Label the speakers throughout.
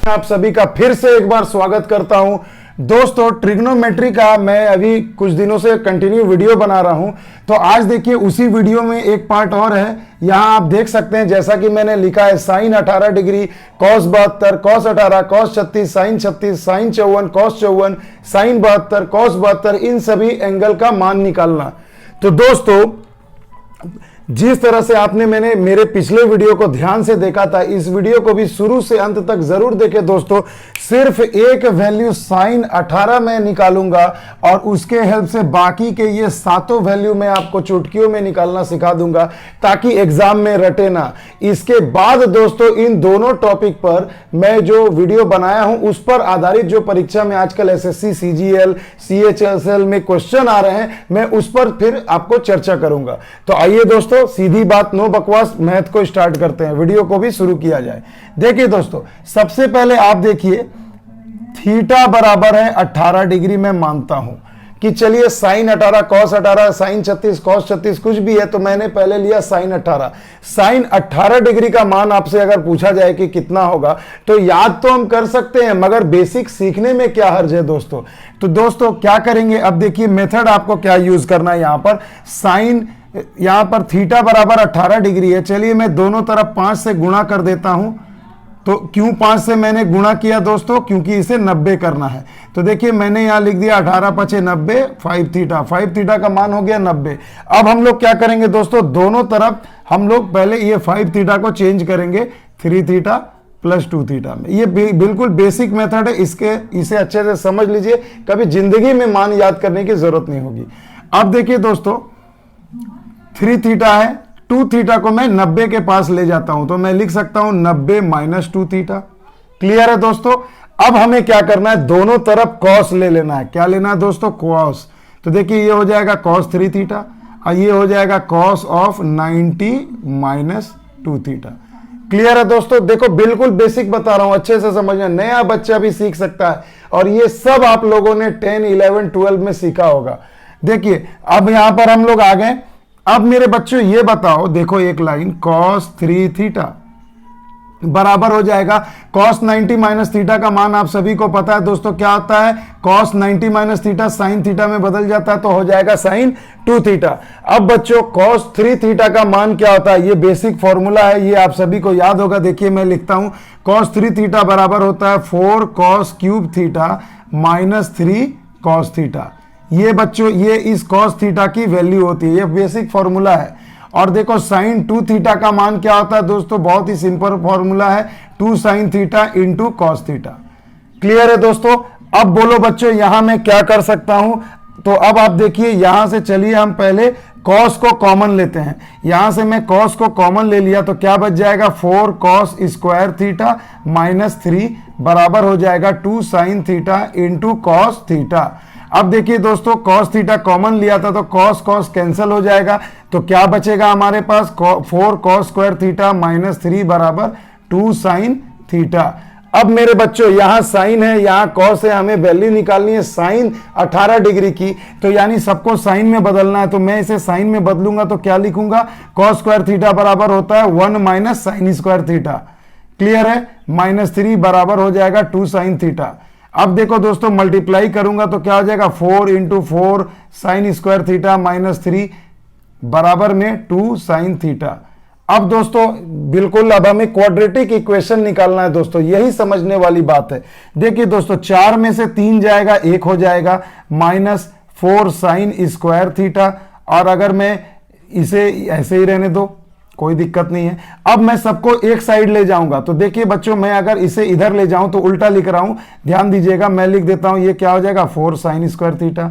Speaker 1: आप सभी का फिर से एक बार स्वागत करता हूं दोस्तों। ट्रिग्नोमेट्री का मैं अभी कुछ दिनों से कंटिन्यू वीडियो बना रहा हूं, तो आज देखिए उसी वीडियो में एक पार्ट और है। यहां आप देख सकते हैं जैसा कि मैंने लिखा है sine 18 degree, cos 72, cos 18, cos 36, sine 36, sine 54, cos 54, sine 72, cos 72, इन सभी एंगल का मान निकालना। तो दोस्तों जिस तरह से आपने मैंने मेरे पिछले वीडियो को ध्यान से देखा था, इस वीडियो को भी शुरू से अंत तक जरूर देखें दोस्तों। सिर्फ एक वैल्यू साइन 18 में निकालूंगा और उसके हेल्प से बाकी के ये सातों वैल्यू मैं आपको चुटकियों में निकालना सिखा दूंगा ताकि एग्जाम में रटे ना। इसके बाद दोस्तों इन दोनों टॉपिक पर मैं जो वीडियो बनाया हूं उस पर आधारित जो परीक्षा में आजकल एसएससी, सीजीएल, सीएचएसएल में क्वेश्चन आ रहे हैं, मैं उस पर फिर आपको चर्चा करूंगा। तो आइए दोस्तों सीधी बात, नो बकवास, मैथ को स्टार्ट करते हैं, वीडियो को भी शुरू किया जाए। देखिए दोस्तों सबसे पहले आप देखिए थीटा बराबर है 18 डिग्री। मैं मानता हूं कि चलिए साइन 18, कॉस 18, साइन 36, कॉस 36 कुछ भी है, तो मैंने पहले लिया साइन 18। साइन 18 डिग्री का मान आपसे अगर पूछा जाए कि कितना होगा तो याद तो हम कर सकते हैं, मगर बेसिक सीखने में क्या हर्ज है दोस्तों। तो दोस्तों क्या करेंगे, अब देखिए मेथड आपको क्या यूज करना है। यहां पर साइन, यहां पर थीटा बराबर 18 डिग्री है, चलिए मैं दोनों तरफ 5 से गुणा कर देता हूं। तो क्यों 5 से मैंने गुणा किया दोस्तों, क्योंकि इसे 90 करना है। तो देखिए मैंने यहां लिख दिया 18 पचे 90, 5 थीटा, 5 थीटा का मान हो गया 90। अब हम लोग क्या करेंगे दोस्तों, दोनों तरफ हम लोग पहले ये 5 थीटा को चेंज करेंगे 3 थीटा प्लस 2 थीटा में। ये बिल्कुल बेसिक मेथड है, इसे अच्छे से समझ लीजिए, कभी जिंदगी में मान याद करने की जरूरत नहीं होगी। अब देखिए दोस्तों 3 थीटा है, 2 थीटा को मैं 90 के पास ले जाता हूं, तो मैं लिख सकता हूं 90 माइनस 2 थीटा। क्लियर है दोस्तों। अब हमें क्या करना है, दोनों तरफ कॉस ले लेना है। क्या लेना है दोस्तों, कॉस। तो देखिए ये हो जाएगा कॉस 3 थीटा और ये हो जाएगा cos of 90 minus 2 theta. Clear है दोस्तों। देखो बिल्कुल बेसिक बता रहा हूं, अच्छे से समझना, नया बच्चा भी सीख सकता है और ये सब आप लोगों ने 10, 11, 12 में सीखा होगा। देखिए अब यहां पर हम लोग आ गए। अब मेरे बच्चों ये बताओ, देखो एक लाइन cos 3 थीटा बराबर हो जाएगा cos 90 माइनस थीटा का मान आप सभी को पता है दोस्तों क्या होता है, cos 90 minus theta sine theta में बदल जाता है तो हो जाएगा साइन 2 थीटा। अब बच्चों cos 3 थीटा का मान क्या होता है, ये बेसिक फॉर्मूला है, ये आप सभी को याद होगा। देखिए मैं लिखता हूं cos 3 थीटा बराबर होता है 4 cos cube theta minus 3 cos theta. ये बच्चों ये इस cos थीटा की वैल्यू होती है, ये बेसिक फॉर्मूला है। और देखो साइन 2 थीटा का मान क्या होता है दोस्तों, बहुत ही सिंपल फॉर्मूला है, 2 sine theta into cos theta. Clear है दोस्तों। अब बोलो बच्चों यहां मैं क्या कर सकता हूं, तो अब आप देखिए यहां से चलिए हम पहले कॉस को कॉमन लेते हैं। यहां से मैं कॉस को कॉमन ले लिया तो क्या बच जाएगा, 4 कॉस स्क्वायर थीटा माइनस 3 बराबर हो जाएगा 2 sine theta into cos theta. अब देखिए दोस्तों cos थीटा कॉमन लिया था तो cos cos कैंसिल हो जाएगा, तो क्या बचेगा हमारे पास 4 cos स्क्वायर थीटा माइनस 3 बराबर 2 साइन थीटा। अब मेरे बच्चों यहां साइन है, यहां cos है, हमें वैल्यू निकालनी है साइन 18 डिग्री की, तो यानी सबको साइन में बदलना है। तो मैं इसे साइन में बदलूंगा तो क्या लिखूंगा, cos स्क्वायर थीटा बराबर होता है 1 minus sine square theta. Clear है, माइनस 3 बराबर हो जाएगा 2 साइन थीटा। अब देखो दोस्तों मल्टीप्लाई करूंगा तो क्या हो जाएगा 4 into 4 sine square theta minus 3 बराबर में 2 साइन थीटा। अब दोस्तों बिल्कुल अब हमें क्वाड्रेटिक इक्वेशन निकालना है दोस्तों, यही समझने वाली बात है। देखिए दोस्तों 4 में से 3 जाएगा, 1 हो जाएगा माइनस 4 साइन स्क्वायर थीटा। और अगर मैं इसे ऐसे ही रहने दो कोई दिक्कत नहीं है। अब मैं सबको एक साइड ले जाऊंगा, तो देखिए बच्चों मैं अगर इसे इधर ले जाऊं तो उल्टा लिख रहा हूं, ध्यान दीजिएगा। मैं लिख देता हूं ये क्या हो जाएगा 4 साइन स्क्वायर थीटा,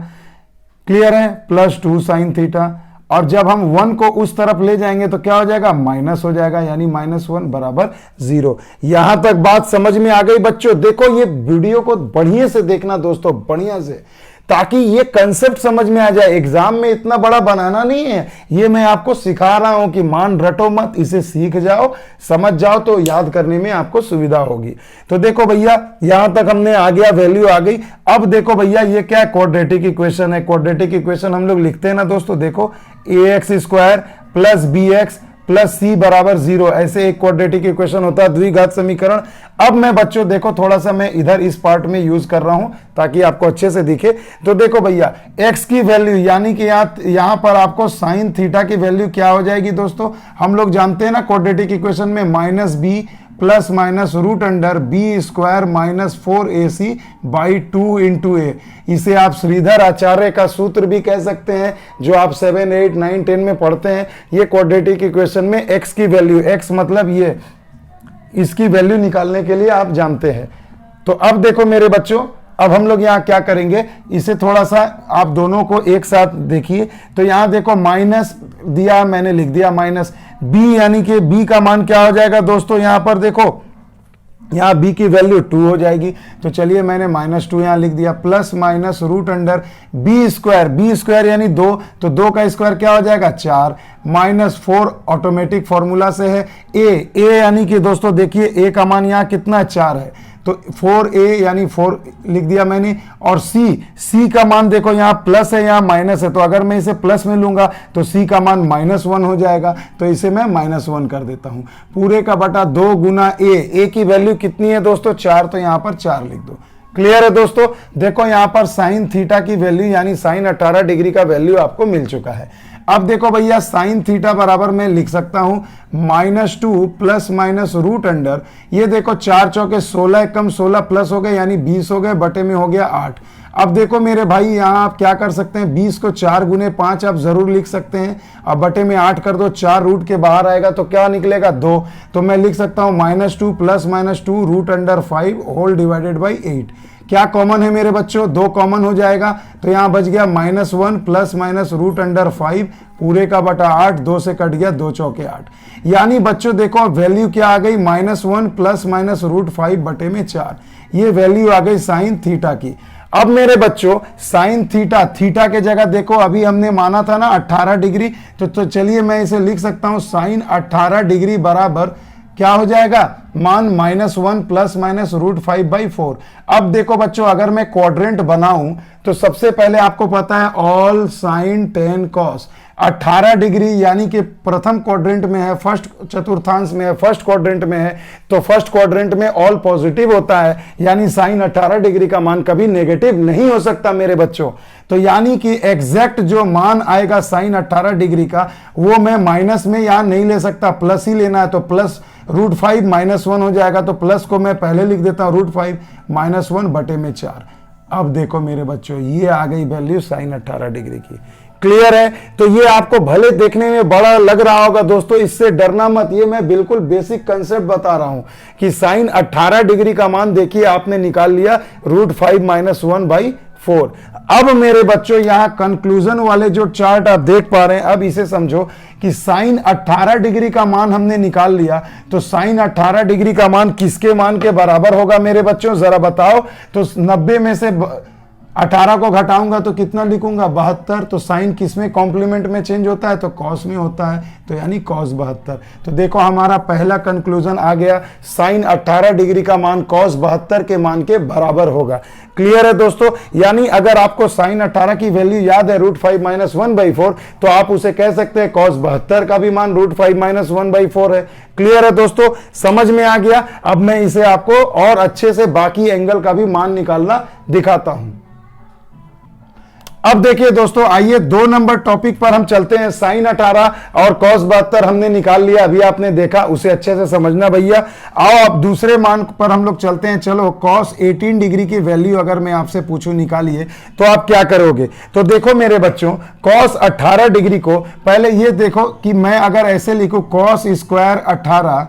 Speaker 1: क्लियर है, प्लस 2 साइन थीटा। और जब हम 1 को उस तरफ ले जाएंगे तो क्या हो जाएगा, माइनस हो जाएगा, यानी -1 बराबर 0। यहां तक बात समझ में आ गई बच्चों। देखो ये वीडियो को बढ़िया से देखना दोस्तों, बढ़िया से, ताकि ये कंसेप्ट समझ में आ जाए। एग्जाम में इतना बड़ा बनाना नहीं है, ये मैं आपको सिखा रहा हूं कि मान रटो मत, इसे सीख जाओ, समझ जाओ तो याद करने में आपको सुविधा होगी। तो देखो भैया यहां तक हमने आ गया, वैल्यू आ गई। अब देखो भैया ये क्या है, क्वाड्रेटिक इक्वेशन है। क्वाड्रेटिक इक्वेशन हम लोग लिखते हैं ना दोस्तों, देखो ax square plus bx plus C बराबर 0, ऐसे एक क्वाड्रेटिक इक्वेशन होता है, द्विघात समीकरण। अब मैं बच्चों देखो थोड़ा सा मैं इधर इस पार्ट में यूज कर रहा हूं ताकि आपको अच्छे से दिखे। तो देखो भैया x की वैल्यू यानी कि यहां पर आपको साइन थीटा की वैल्यू क्या हो जाएगी दोस्तों, हम लोग जानते हैं ना क्वाड्रेटिक इक्वेशन में minus B plus minus root under B square minus 4ac by 2 into A. इसे आप श्रीधर आचार्य का सूत्र भी कह सकते हैं, जो आप 7, 8, 9, 10 में पढ़ते हैं। ये क्वाड्रेटिक इक्वेशन में x की वैल्यू, x मतलब ये, इसकी वैल्यू निकालने के लिए आप जानते हैं। तो अब देखो मेरे बच्चों, अब हम लोग यहाँ क्या करेंगे, इसे थोड़ा सा आप दोनों को एक साथ देखिए। तो यहाँ देखो माइनस दिया, मैंने लिख दिया माइनस b, यानी कि b का मान क्या हो जाएगा दोस्तों, यहाँ पर देखो यहाँ b की वैल्यू 2 हो जाएगी। तो चलिए मैंने -2 यहाँ लिख दिया, plus minus root under b square यानी 2, तो 2 का स्क्वायर क्या हो जाएगा 4, माइनस 4 ऑटोमेटिक फॉर्मूला से है। a यानी कि दोस्तों देखिए a का मान यहाँ कितना 4 है, तो 4a यानी 4 लिख दिया मैंने। और c का मान देखो यहाँ प्लस है यहाँ माइनस है, तो अगर मैं इसे प्लस में लूंगा तो c का मान -1 हो जाएगा, तो इसे मैं -1 कर देता हूं। पूरे का बटा 2 गुना a की वैल्यू कितनी है दोस्तों 4, तो यहाँ पर 4 लिख दो। क्लियर है दोस्तों। देखो यहाँ पर साइन थीटा की वैल्यू यानी साइन 18 डिग्री का वैल्यू आपको मिल चुका है। अब देखो भैया साइन थीटा बराबर मैं लिख सकता हूं -2 प्लस माइनस रूट अंडर, ये देखो 4 चौके 16, कम 16 प्लस हो गए यानी 20 हो गए, बटे में हो गया 8। अब देखो मेरे भाई यहाँ आप क्या कर सकते हैं, 20 को 4 गुने 5 आप जरूर लिख सकते हैं। अब बटे में 8 कर दो, 4 रूट के बाहर आएगा तो क्या निकलेगा 2, तो मैं लिख सकता हूँ -2 plus -2 root under 5 whole divided by 8। क्या कॉमन है मेरे बच्चों, 2 कॉमन हो जाएगा, तो यहाँ बच गया -1 प्लस माइनस रूट अंडर 5 पूरे का बटा 8, 2 से कट गया 2 चौके 8। यानी बच्चों देखो वैल्यू क्या आ गई, -1 प्लस माइनस रूट 5 बटे में 4, ये वैल्यू आ गई साइन थीटा की। अब मेरे बच्चों साइन थीटा के जगह देखो अभी हमने माना था ना 18 डिग्री, तो चलिए मैं इसे लिख सकता हूं साइन 18 डिग्री बराबर क्या हो जाएगा, मान -1 प्लस माइनस रूट 5/4। अब देखो बच्चों अगर मैं क्वाड्रेंट बनाऊं तो सबसे पहले आपको पता है ऑल साइन 10 कॉस 18 डिग्री यानी कि प्रथम क्वाड्रेंट में है, फर्स्ट चतुर्थांश में है, फर्स्ट क्वाड्रेंट में है, तो फर्स्ट क्वाड्रेंट में ऑल पॉजिटिव होता है, यानी साइन 18 डिग्री का मान कभी नेगेटिव नहीं हो सकता मेरे बच्चों। तो यानी कि एग्जैक्ट जो मान आएगा साइन 18 डिग्री का वो मैं माइनस में यहां नहीं ले सकता, प्लस ही लेना है, तो प्लस रूट 5 -1 हो जाएगा, तो प्लस को मैं पहले लिख देता हूं रूट 5 -1 बटे में 4। अब देखो मेरे बच्चों ये आ गई वैल्यू साइन 18 डिग्री की। क्लियर है। तो ये आपको भले देखने में बड़ा लग रहा होगा दोस्तों, इससे डरना मत, ये मैं बिल्कुल बेसिक कंसेप्ट बता रहा हूं कि साइन 18 डिग्री का मान देखिए आपने निकाल लिया रूट 5 -1/4। अब मेरे बच्चों यहां कंक्लूजन वाले जो चार्ट आप देख पा रहे हैं, अब इसे समझो कि साइन 18 डिग्री का मान हमने निकाल लिया, तो साइन 18 डिग्री का मान किसके मान के बराबर होगा मेरे बच्चों जरा बताओ। तो 90 में से 18 को घटाऊंगा तो कितना लिखूंगा 72, तो साइन किसमें कॉम्प्लीमेंट में चेंज होता है, तो कॉस में होता है, तो यानी कॉस 72। तो देखो हमारा पहला कंक्लूजन आ गया, साइन 18 डिग्री का मान कॉस 72 के मान के बराबर होगा। क्लियर है दोस्तों। यानी अगर आपको साइन 18 की वैल्यू याद है रूट 5 -1/4, तो आप उसे कह सकते हैं कॉस 72 का भी मान रूट 5 -1/4 है। क्लियर है दोस्तों, समझ में आ गया। अब मैं इसे आपको और अच्छे से बाकी एंगल का भी मान निकालना दिखाता हूं। अब देखिए दोस्तों, आइए 2 नंबर टॉपिक पर हम चलते हैं। साइन 18 और कॉस 72 हमने निकाल लिया, अभी आपने देखा, उसे अच्छे से समझना भैया। आओ अब दूसरे मान पर हम लोग चलते हैं। चलो कॉस 18 डिग्री की वैल्यू अगर मैं आपसे पूछूं निकालिए, तो आप क्या करोगे। तो देखो मेरे बच्चों, कॉस 18 डिग्री को पहले ये देखो कि मैं अगर ऐसे लिखूं cos square 18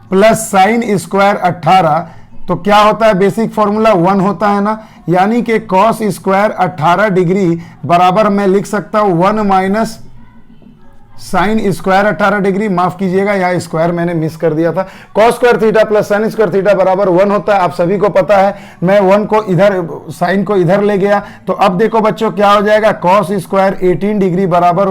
Speaker 1: plus sign square 18, तो क्या होता है, बेसिक फॉर्मूला 1 होता है ना, यानी कि कॉस स्क्वायर 18 डिग्री बराबर मैं लिख सकता हूं 1 माइनस साइन स्क्वायर 18 डिग्री, माफ कीजिएगा यहाँ स्क्वायर मैंने मिस कर दिया था। Cos square theta plus sine square theta बराबर 1 होता है, आप सभी को पता है। मैं 1 को इधर, साइन को इधर ले गया, तो अब देखो बच्चों क्या हो जाएगा, कॉस स्क्वायर 18 डिग्री बराबर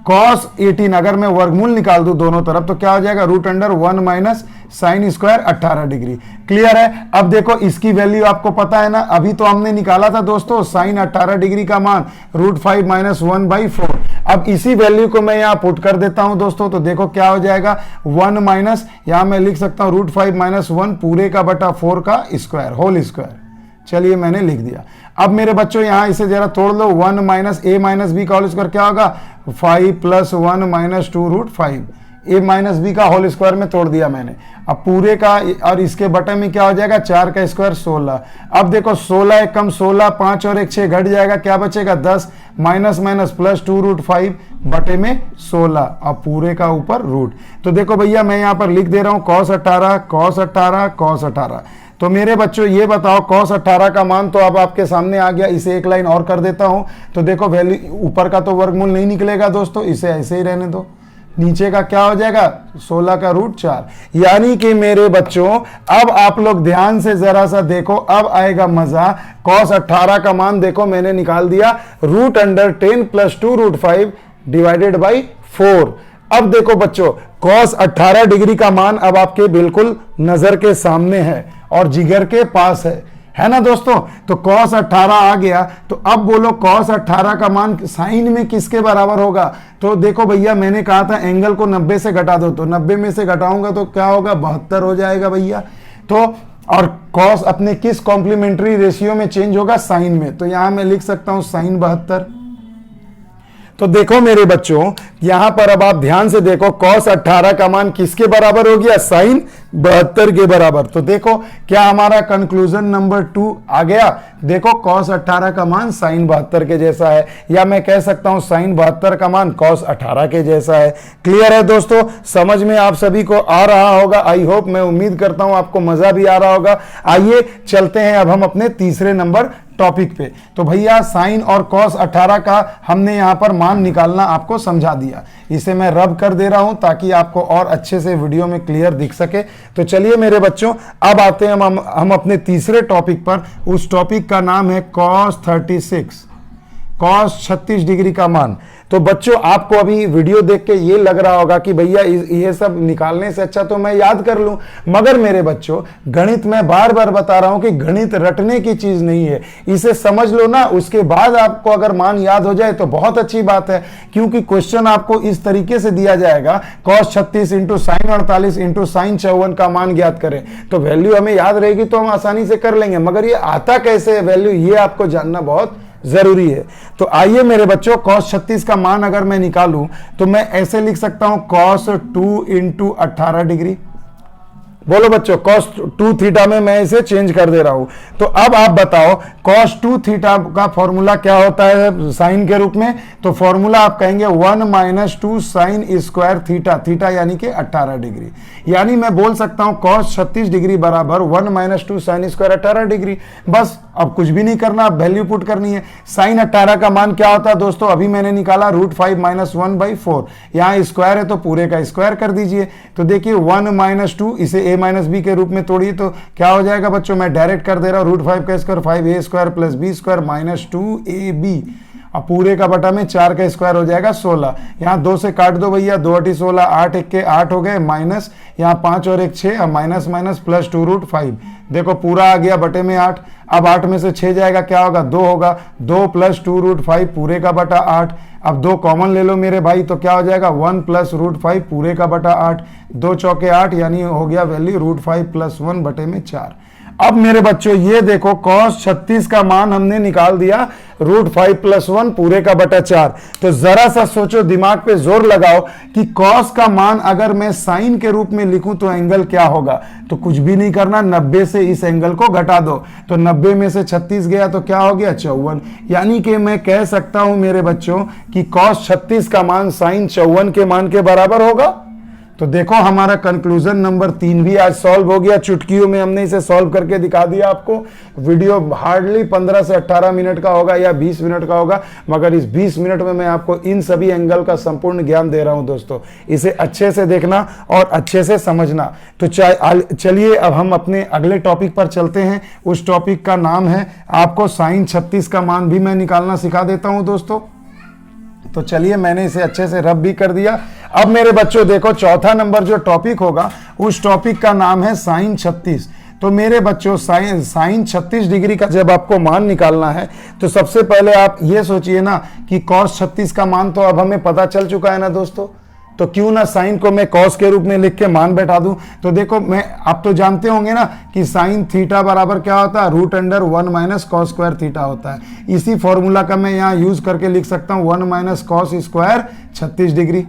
Speaker 1: कॉस 18, अगर मैं वर्गमूल निकाल दूं दोनों तरफ तो क्या हो जाएगा root under 1 minus sine square 18 degree. Clear है। अब देखो इसकी वैल्यू आपको पता है ना, अभी तो हमने निकाला था दोस्तों साइन 18 डिग्री का मान √5 - 1/4। अब इसी वैल्यू को मैं यहां पुट कर देता हूं दोस्तों, तो देखो क्या हो जाएगा 1 माइनस, यहां मैं लिख सकता हूं √5 - 1 पूरे का बटा 4 का स्क्वायर, होल स्क्वायर। चलिए मैंने लिख दिया। अब मेरे बच्चों यहां इसे जरा तोड़ लो, 1 माइनस a माइनस बी का होल स्क्वायर क्या होगा 5 + 1 - 2√5, a माइनस बी का होल स्क्वायर में तोड़ दिया मैंने। अब पूरे का और इसके बटे में क्या हो जाएगा 4 का स्क्वायर 16। अब देखो 16 एक कम 16, 5 और 1 6 घट जाएगा, क्या बचेगा 10 माइनस माइनस प्लस 2√5 बटे में 16, अब पूरे का ऊपर रूट। तो देखो भैया मैं यहां पर लिख दे रहा हूं cos 18 cos 18 cos 18। तो मेरे बच्चों ये बताओ cos 18 का मान तो अब आपके सामने आ गया, इसे एक लाइन और कर देता हूं। तो देखो वैल्यू ऊपर का तो वर्गमूल नहीं निकलेगा दोस्तों, इसे ऐसे ही रहने दो। नीचे का क्या हो जाएगा 16 का √4। यानी कि मेरे बच्चों अब आप लोग ध्यान से जरा सा देखो, अब आएगा मजा। cos 18 का मान देखो मैंने निकाल दिया √10 + 2√5 डिवाइडेड बाई 4। अब देखो बच्चों cos 18 डिग्री का मान अब आपके बिल्कुल नजर के सामने है और जिगर के पास है ना दोस्तों। तो cos 18 आ गया, तो अब बोलो cos 18 का मान साइन में किसके बराबर होगा। तो देखो भैया मैंने कहा था एंगल को 90 से घटा दो, तो 90 में से घटाऊंगा तो क्या होगा 72 हो जाएगा भैया। तो और cos अपने किस कॉम्प्लीमेंट्री रेशियो में चेंज होगा साइन में, तो यहां मैं लिख सकता हूं साइन 72। तो देखो मेरे बच्चों यहां पर अब आप ध्यान से देखो cos 18 का मान किसके बराबर हो गया साइन 72 के बराबर। तो देखो क्या हमारा कंक्लूजन नंबर 2 आ गया। देखो cos 18 का मान साइन 72 के जैसा है, या मैं कह सकता हूं साइन 72 का मान cos 18 के जैसा है। क्लियर है दोस्तों, समझ में आप सभी को आ रहा होगा। आई होप, मैं उम्मीद करता हूं आपको मजा भी आ रहा होगा। आइए चलते हैं अब हम अपने तीसरे नंबर टॉपिक पे। तो भैया साइन और cos 18 का हमने यहां पर मान निकालना आपको समझा दिया। इसे मैं रब कर दे रहा हूं ताकि आपको और अच्छे से वीडियो में क्लियर दिख सके। तो चलिए मेरे बच्चों अब आते हैं हम अपने तीसरे टॉपिक पर। उस टॉपिक का नाम है cos 36 डिग्री का मान। तो बच्चों आपको अभी वीडियो देख के ये लग रहा होगा कि भैया ये सब निकालने से अच्छा तो मैं याद कर लूं, मगर मेरे बच्चों गणित में बार बार बता रहा हूं कि गणित रटने की चीज नहीं है, इसे समझ लो ना, उसके बाद आपको अगर मान याद हो जाए तो बहुत अच्छी बात है। क्योंकि क्वेश्चन आपको इस तरीके से दिया जाएगा cos 36 × sin 48 × sin 54 का मान ज्ञात करें, तो वैल्यू हमें याद रहेगी तो हम आसानी से कर लेंगे, मगर ये आता कैसे है वैल्यू, ये आपको जानना बहुत जरूरी है। तो आइए मेरे बच्चों cos 36 का मान अगर मैं निकालूं तो मैं ऐसे लिख सकता हूं cos 2 × 18 डिग्री। बोलो बच्चों cos 2 थीटा में मैं इसे चेंज कर दे रहा हूं। तो अब आप बताओ cos 2 थीटा का फॉर्मूला क्या होता है साइन के रूप में। तो फॉर्मूला आप कहेंगे 1 - 2 sin स्क्वायर थीटा, थीटा यानी कि 18 डिग्री। यानी मैं बोल सकता हूं cos 36 डिग्री बराबर 1 - 2 sin स्क्वायर 18 डिग्री। बस अब कुछ भी नहीं करना, अब वैल्यू पुट करनी है। साइन 18 का मान क्या होता है दोस्तों, अभी मैंने निकाला √5 - 1/4। यहां स्क्वायर है तो पूरे का स्क्वायर कर दीजिए। तो देखिए 1 - 2 इसे a - b के रूप में तोड़िए तो क्या हो जाएगा बच्चों, मैं डायरेक्ट कर दे रहा हूं √5 का स्क्वायर 5a² + b² - 2ab। अब पूरे का बटा में 4 का स्क्वायर हो जाएगा 16। यहाँ 2 से काट दो भैया, 2 × 16 8 1 के 8 हो गए, माइनस यहाँ 5 और 1 6, माइनस माइनस प्लस 2√5। देखो पूरा आ गया बटे में 8। अब 8 में से 6 जाएगा क्या होगा 2 होगा, 2 + 2√5 पूरे का बटा 8। अब 2 कॉमन ले लो मेरे भाई, तो क्या हो जाएगा 1 + √5 पूरे का बटा 8। 2 चौके 8 यानी हो गया वैल्यू √5 + 1 बटे में 4। अब मेरे बच्चों ये देखो cos 36 का मान हमने निकाल दिया √5 + 1 पूरे का बटा 4। तो जरा सा सोचो, दिमाग पे जोर लगाओ कि cos का मान अगर मैं साइन के रूप में लिखूं तो एंगल क्या होगा। तो कुछ भी नहीं करना, 90 से इस एंगल को घटा दो। तो 90 में से 36 गया तो क्या हो गया 54। यानी कि मैं कह सकता हूं मेरे बच्चों कि cos 36 का मान साइन 54 के मान के बराबर होगा। तो देखो हमारा कंक्लूजन नंबर 3 भी आज सॉल्व हो गया। चुटकियों में हमने इसे सॉल्व करके दिखा दिया आपको। वीडियो हार्डली 15 से 18 मिनट का होगा या 20 मिनट का होगा, मगर इस 20 मिनट में मैं आपको इन सभी एंगल का संपूर्ण ज्ञान दे रहा हूं दोस्तों। इसे अच्छे से देखना और अच्छे से समझना। तो चलिए अब हम अपने अगले टॉपिक पर चलते हैं। उस टॉपिक का नाम है, आपको साइन 36 का मान भी मैं निकालना सिखा देता हूं दोस्तों। तो चलिए मैंने इसे अच्छे से रब भी कर दिया। अब मेरे बच्चों देखो चौथा नंबर जो टॉपिक होगा उस टॉपिक का नाम है साइन 36। तो मेरे बच्चों साइन 36 डिग्री का जब आपको मान निकालना है तो सबसे पहले आप ये सोचिए ना कि कॉस 36 का मान तो अब हमें पता चल चुका है ना दोस्तों, तो क्यों ना साइन को मैं कॉस के रूप में लिख के मान बैठा दूं। तो देखो मैं आप तो जानते होंगे ना कि साइन थीटा बराबर क्या होता है, root under 1 minus cos square theta होता है। इसी फॉर्मूला का मैं यहाँ यूज करके लिख सकता हूँ 1 minus cos square 36 degree.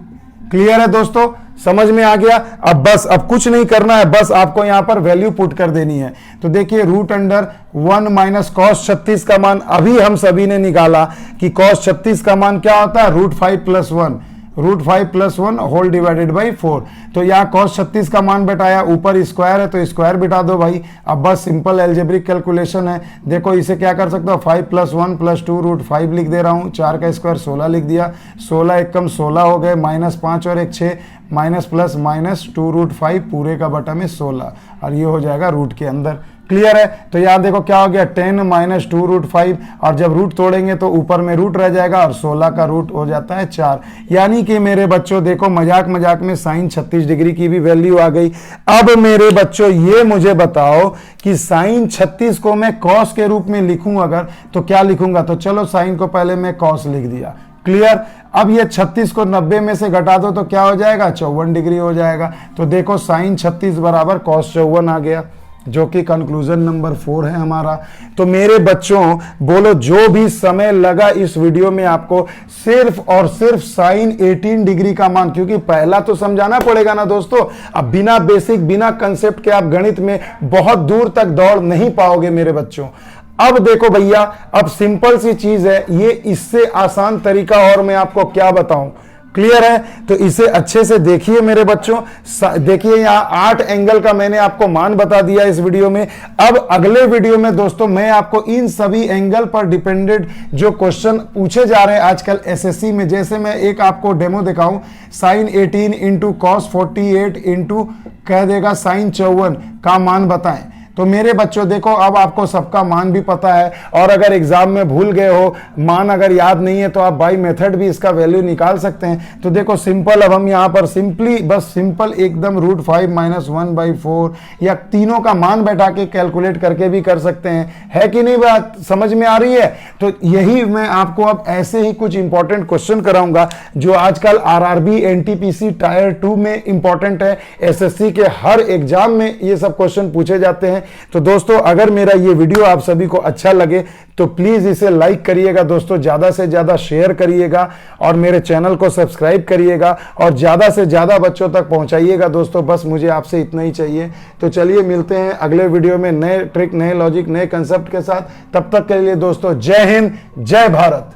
Speaker 1: Clear है दोस्तों, समझ में आ गया। अब बस अब कुछ नहीं करना है, बस आपको यहाँ पर वैल्यू पुट कर देनी है। तो देखिए रूट अंडर 1 माइनस कॉस 36 का मान अभी हम सभी ने निकाला कि कॉस 36 का मान क्या होता है, रूट 5 प्लस 1 होल डिवाइडेड बाई 4। तो यहाँ cos 36 का मान बैठाया, ऊपर स्क्वायर है तो स्क्वायर बिठा दो भाई। अब बस सिंपल एल्जेब्रिक कैलकुलेशन है। देखो इसे क्या कर सकते हो, 5 प्लस 1 प्लस 2 रूट 5 लिख दे रहा हूँ, 4 का स्क्वायर 16 लिख दिया, 16 एक कम 16 हो गए, माइनस 5 और एक 6, माइनस प्लस माइनस 2 रूट 5 पूरे का बटा में 16, और ये हो जाएगा रूट के अंदर। क्लियर है। तो यहाँ देखो क्या हो गया, 10 माइनस 2 रूट 5, और जब रूट तोड़ेंगे तो ऊपर में रूट रह जाएगा और 16 का रूट हो जाता है 4। यानी कि मेरे बच्चों देखो मजाक मजाक में साइन 36 डिग्री की भी वैल्यू आ गई। अब मेरे बच्चों ये मुझे बताओ कि साइन 36 को मैं कॉस के रूप में लिखूं अगर, तो क्या लिखूंगा। तो चलो साइन को पहले मैं कॉस लिख दिया। क्लियर। अब ये 36 को 90 में से घटा दो तो क्या हो जाएगा, 54 डिग्री हो जाएगा। तो देखो साइन 36 बराबर कॉस 54 आ गया, जो कि कंक्लूजन नंबर 4 है हमारा। तो मेरे बच्चों बोलो जो भी समय लगा इस वीडियो में आपको, सिर्फ और सिर्फ साइन 18 डिग्री का मान, क्योंकि पहला तो समझाना पड़ेगा ना दोस्तों। अब बिना बेसिक बिना कंसेप्ट के आप गणित में बहुत दूर तक दौड़ नहीं पाओगे मेरे बच्चों। अब देखो भैया, अब सिंपल सी चीज है ये, इससे आसान तरीका और मैं आपको क्या बताऊं। क्लियर है। तो इसे अच्छे से देखिए मेरे बच्चों। देखिए यहाँ 8 एंगल का मैंने आपको मान बता दिया इस वीडियो में। अब अगले वीडियो में दोस्तों मैं आपको इन सभी एंगल पर डिपेंडेंट जो क्वेश्चन पूछे जा रहे हैं आजकल एसएससी में, जैसे मैं एक आपको डेमो दिखाऊं, साइन 18 इंटू कॉस 48 इंटू कह देगा साइन 54 का मान बताएं। तो मेरे बच्चों देखो अब आपको सबका मान भी पता है, और अगर एग्जाम में भूल गए हो, मान अगर याद नहीं है, तो आप बाई मेथड भी इसका वैल्यू निकाल सकते हैं। तो देखो सिंपल, अब हम यहाँ पर सिंपली बस सिंपल एकदम रूट 5 माइनस 1/4 या तीनों का मान बैठा के कैलकुलेट करके भी कर सकते हैं। है कि नहीं बात समझ में आ रही है। तो यही मैं आपको अब ऐसे ही कुछ इंपॉर्टेंट क्वेश्चन कराऊंगा जो आजकल आरआरबी एनटीपीसी टायर 2 में इंपॉर्टेंट है, एसएससी के हर एग्जाम में ये सब क्वेश्चन पूछे जाते हैं। तो दोस्तों अगर मेरा ये वीडियो आप सभी को अच्छा लगे तो प्लीज इसे लाइक करिएगा दोस्तों, ज्यादा से ज्यादा शेयर करिएगा, और मेरे चैनल को सब्सक्राइब करिएगा, और ज्यादा से ज्यादा बच्चों तक पहुंचाइएगा दोस्तों। बस मुझे आपसे इतना ही चाहिए। तो चलिए मिलते हैं अगले वीडियो में नए ट्रिक, नए लॉजिक, नए कंसेप्ट के साथ। तब तक के लिए दोस्तों जय हिंद, जय भारत।